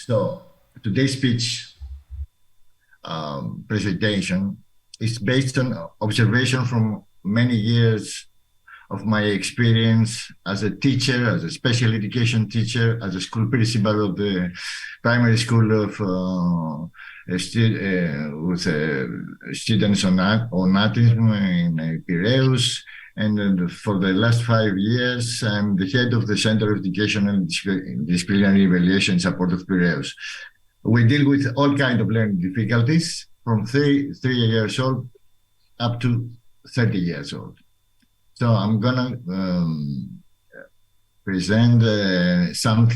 So today's speech presentation is based on observation from many years of my experience as a teacher, as a special education teacher, as a school principal of the primary school of with students on autism in Piraeus. And for the last 5 years, I'm the head of the Center of Educational Disciplinary Evaluation Support of Piraeus. We deal with all kinds of learning difficulties from 3 years old up to 30 years old. So I'm gonna present some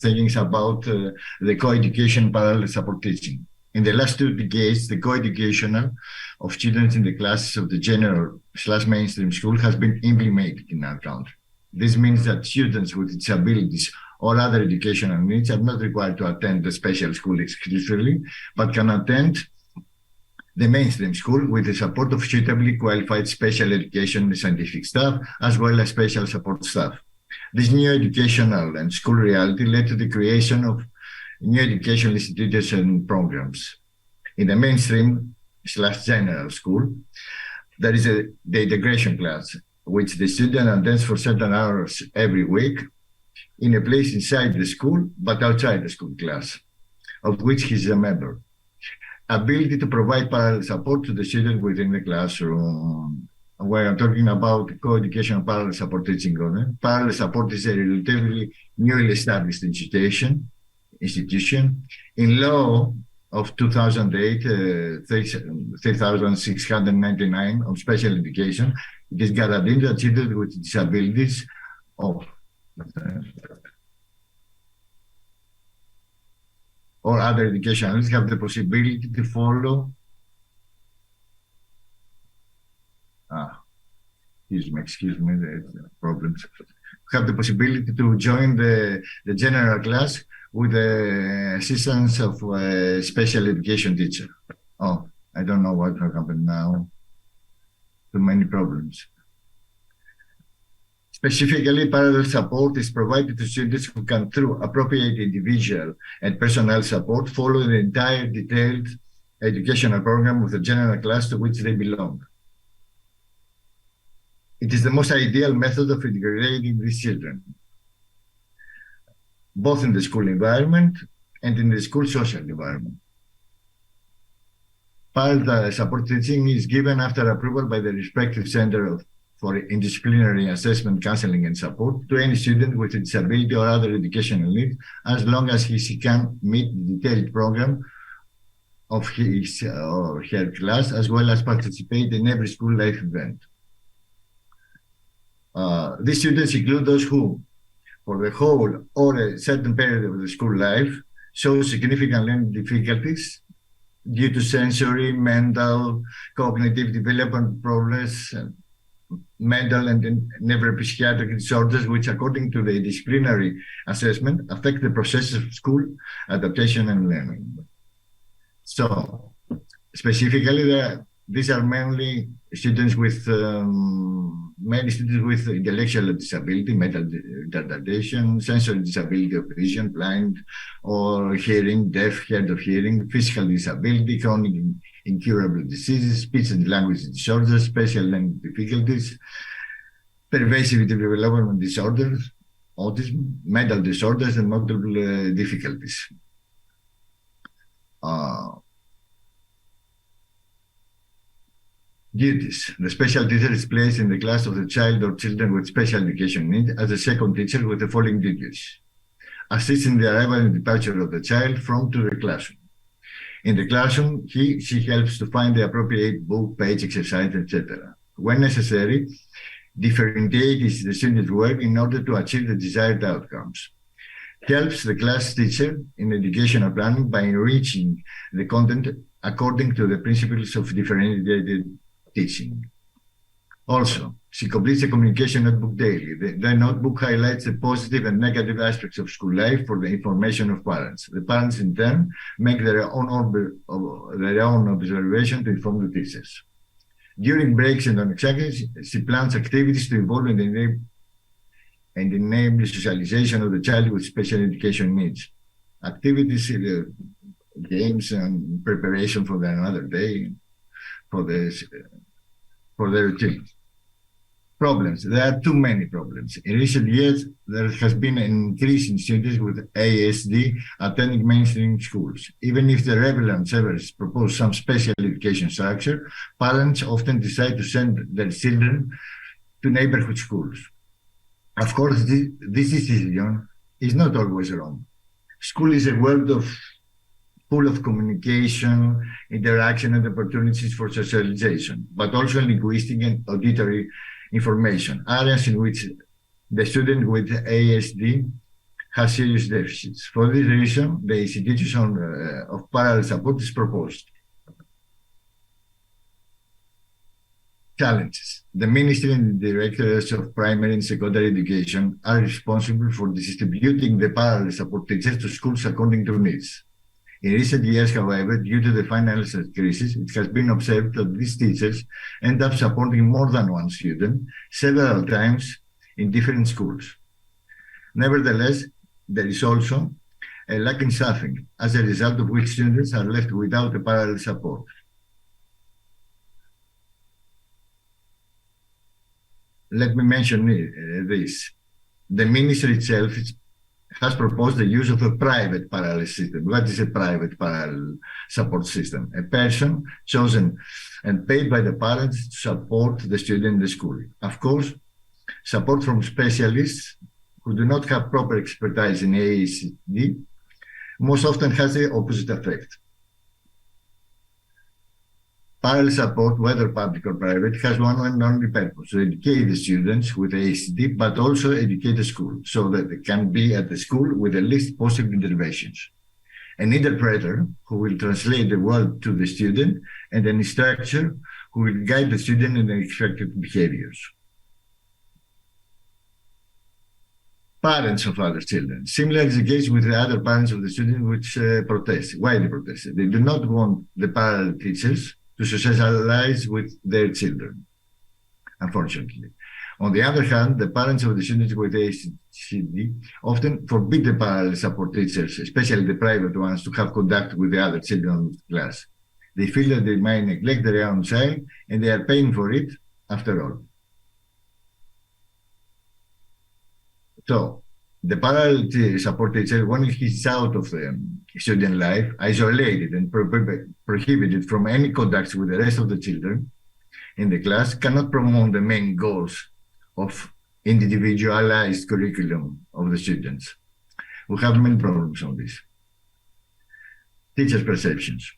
things about the co-education parallel support teaching. In the last 2 decades, the co-educational of students in the classes of the general/mainstream school has been implemented in our country. This means that students with disabilities or other educational needs are not required to attend the special school exclusively, but can attend the mainstream school with the support of suitably qualified special education and scientific staff, as well as special support staff. This new educational and school reality led to the creation of new educational institutes and programs. In the mainstream/general school, there is the integration class, which the student attends for certain hours every week in a place inside the school, but outside the school class, of which he is a member. Ability to provide parallel support to the student within the classroom. Where I'm talking about co-education parallel support teaching. Parallel support is a relatively newly established institution. In law of 2008, 3699 on special education, it is guaranteed that children with disabilities or other educationalists have the possibility to follow. Excuse me, the problems. Have the possibility to join the general class with the assistance of a special education teacher. Oh, I don't know what will happen now. Too many problems. Specifically, parallel support is provided to students who can, through appropriate individual and personnel support, follow the entire detailed educational program of the general class to which they belong. It is the most ideal method of integrating these children, both in the school environment and in the school social environment. Parallel support teaching is given after approval by the respective center for interdisciplinary assessment, counseling, and support to any student with a disability or other educational need, as long as he can meet the detailed program of his or her class, as well as participate in every school life event. These students include those who, for the whole or a certain period of the school life, show significant learning difficulties due to sensory, mental, cognitive development problems, mental and neuropsychiatric disorders, which according to the disciplinary assessment affect the process of school adaptation and learning. So specifically, these are mainly students with intellectual disability, mental retardation, sensory disability of vision, blind or hearing, deaf, hard of hearing, physical disability, chronic incurable diseases, speech and language disorders, special learning difficulties, pervasive development disorders, autism, mental disorders, and multiple difficulties. Duties. The special teacher is placed in the class of the child or children with special education needs as a second teacher with the following duties. Assist in the arrival and departure of the child from to the classroom. In the classroom, she helps to find the appropriate book, page, exercise, etc. When necessary, differentiates the student's work in order to achieve the desired outcomes. Helps the class teacher in educational planning by enriching the content according to the principles of differentiated teaching. Also, she completes a communication notebook daily. The notebook highlights the positive and negative aspects of school life for the information of parents. The parents, in turn, make their own observation to inform the teachers. During breaks and on exams, she plans activities to involve and and enable socialization of the child with special education needs. Activities, games, and preparation for another day, for the routine. Problems. There are too many problems. In recent years, there has been an increase in students with ASD attending mainstream schools. Even if the relevant services propose some special education structure, parents often decide to send their children to neighborhood schools. Of course, this decision is not always wrong. School is a world full of communication, interaction, and opportunities for socialization, but also linguistic and auditory information, areas in which the student with ASD has serious deficits. For this reason, the institution of parallel support is proposed. Challenges. The Ministry and the Directors of Primary and Secondary Education are responsible for distributing the parallel support teachers to schools according to needs. In recent years, however, due to the financial crisis, it has been observed that these teachers end up supporting more than one student several times in different schools. Nevertheless, there is also a lack in staffing, as a result of which students are left without a parallel support. Let me mention this. The ministry itself has proposed the use of a private parallel system. What is a private parallel support system? A person chosen and paid by the parents to support the student in the school. Of course, support from specialists who do not have proper expertise in ASD most often has the opposite effect. Parallel support, whether public or private, has one and only purpose: to educate the students with ASD, but also educate the school, so that they can be at the school with the least possible interventions. An interpreter who will translate the word to the student, and an instructor who will guide the student in the expected behaviors. Parents of other children. Similar is the case with the other parents of the student which protest. Why they protest? They do not want the parallel teachers to socialize with their children, unfortunately. On the other hand, the parents of the students with ASD often forbid the parallel support teachers, especially the private ones, to have contact with the other children of the class. They feel that they might neglect their own child, and they are paying for it after all. So, the parallel support teacher, when he's out of the student life, isolated and prohibited from any contacts with the rest of the children in the class, cannot promote the main goals of individualized curriculum of the students. We have many problems on this. Teachers' perceptions.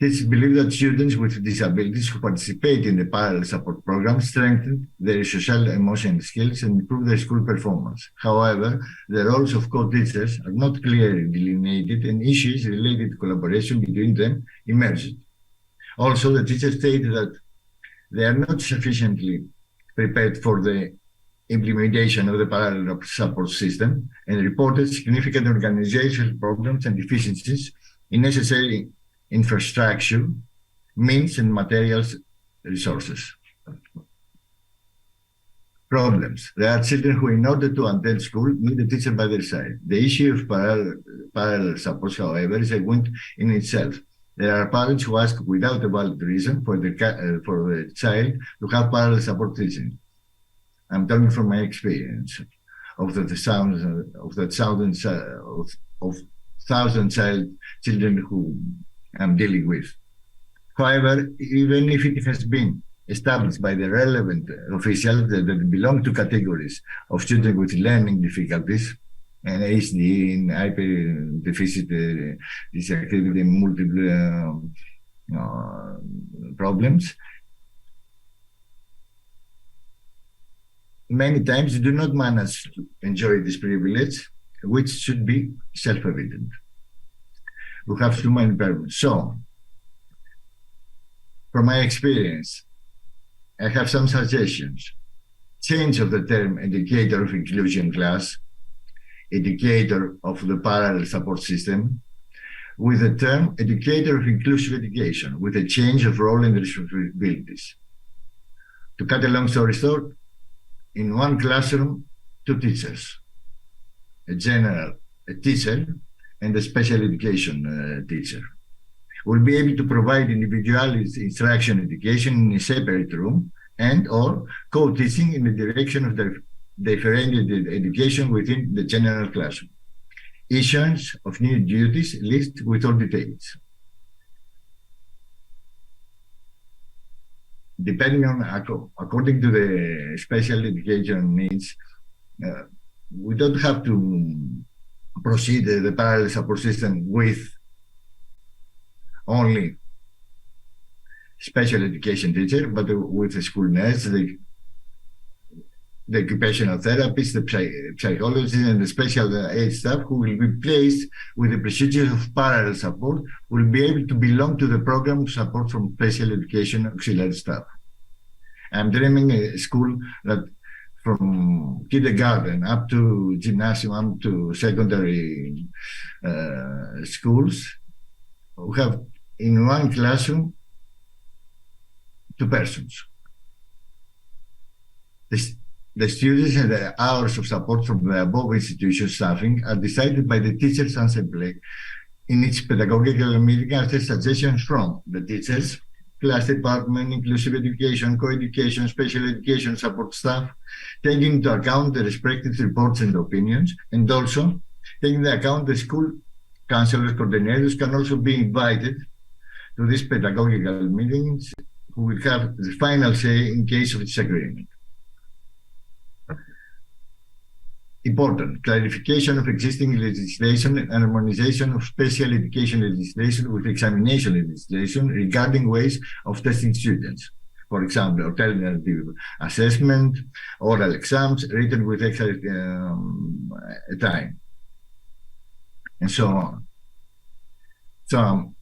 Teachers believe that students with disabilities who participate in the parallel support program strengthen their social emotional skills and improve their school performance. However, the roles of co-teachers are not clearly delineated, and issues related to collaboration between them emerged. Also, the teachers stated that they are not sufficiently prepared for the implementation of the parallel support system and reported significant organizational problems and deficiencies in necessary infrastructure, means, and materials resources. Problems. There are children who, in order to attend school, need a teacher by their side. The issue of parallel support, however, is a wound in itself. There are parents who ask without a valid reason for the child to have parallel support teaching. I'm talking from my experience of thousand children who I'm dealing with. However, even if it has been established by the relevant officials that belong to categories of students with learning difficulties and ASD, in hyper deficit dysactivity, multiple problems, many times do not manage to enjoy this privilege, which should be self-evident. We have too many problems. So, from my experience, I have some suggestions. Change of the term educator of inclusion class, educator of the parallel support system, with the term educator of inclusive education, with a change of role and responsibilities. To cut a long story short, in one classroom, two teachers, a general a teacher and a special education teacher. Will be able to provide individualized instruction education in a separate room and or co-teaching in the direction of the differentiated education within the general classroom. Issuance of new duties list with all details. Depending on, according to the special education needs, we don't have to proceed the parallel support system with only special education teacher, but with the school nurse, the occupational therapist, the psychologist, and the special aid staff who will be placed with the procedure of parallel support will be able to belong to the program of support from special education auxiliary staff. I'm dreaming a school that from kindergarten up to gymnasium, up to secondary schools, we have in one classroom 2 persons. The students and the hours of support from the above institution staffing are decided by the teachers' assembly in its pedagogical meeting after suggestions from the teachers, class department, inclusive education, co-education, special education support staff, taking into account the respective reports and opinions, and also taking into account the school counselors, coordinators can also be invited to these pedagogical meetings who will have the final say in case of disagreement. Important, clarification of existing legislation and harmonization of special education legislation with examination legislation regarding ways of testing students. For example, alternative assessment, oral exams, written with extra time, and so on. So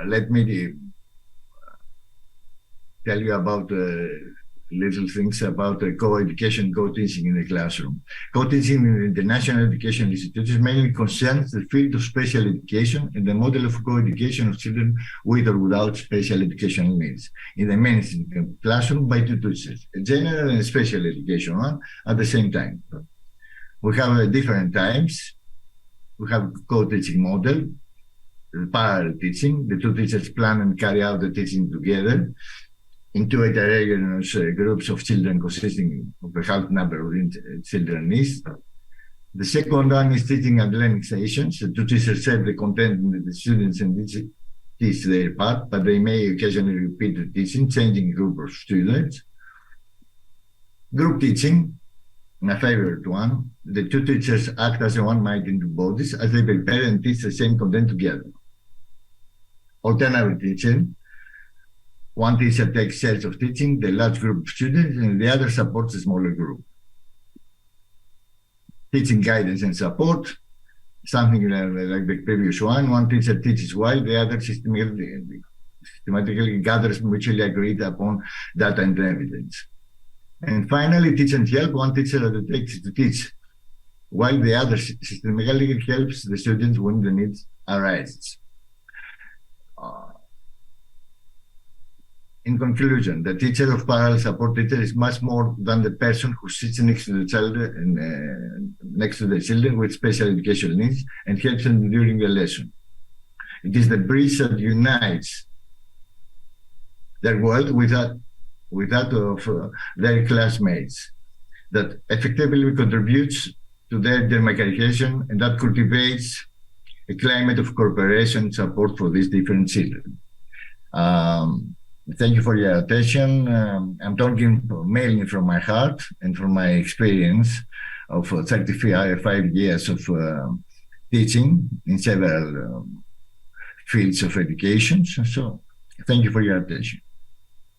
let me tell you about little things about co-education, co-teaching in the classroom. Co-teaching in the National Education Institute mainly concerns the field of special education and the model of co-education of children with or without special educational needs in the mainstream classroom by 2 teachers, a general and a special education one at the same time. We have different types. We have co-teaching model, parallel teaching. The 2 teachers plan and carry out the teaching together in 2 heterogeneous groups of children consisting of a half number of children needs. The second one is teaching and learning sessions. The 2 teachers set the content and the students and teach their part, but they may occasionally repeat the teaching, changing group of students. Group teaching, my favorite one. The 2 teachers act as one mind in 2 bodies as they prepare and teach the same content together. Alternative teaching. One teacher takes charge of teaching the large group of students and the other supports a smaller group. Teaching guidance and support, something like the previous one. One teacher teaches while the other systematically gathers mutually agreed upon data and evidence. And finally, teach and help. One teacher undertakes to teach while the other systematically helps the students when the needs arises. In conclusion, the teacher of parallel support teacher is much more than the person who sits next to the child and next to the children with special educational needs and helps them during the lesson. It is the bridge that unites their world with that of their classmates, that effectively contributes to their democratization and that cultivates a climate of cooperation and support for these different children. Thank you for your attention. I'm talking mainly from my heart and from my experience of 35 years of teaching in several fields of education. So thank you for your attention.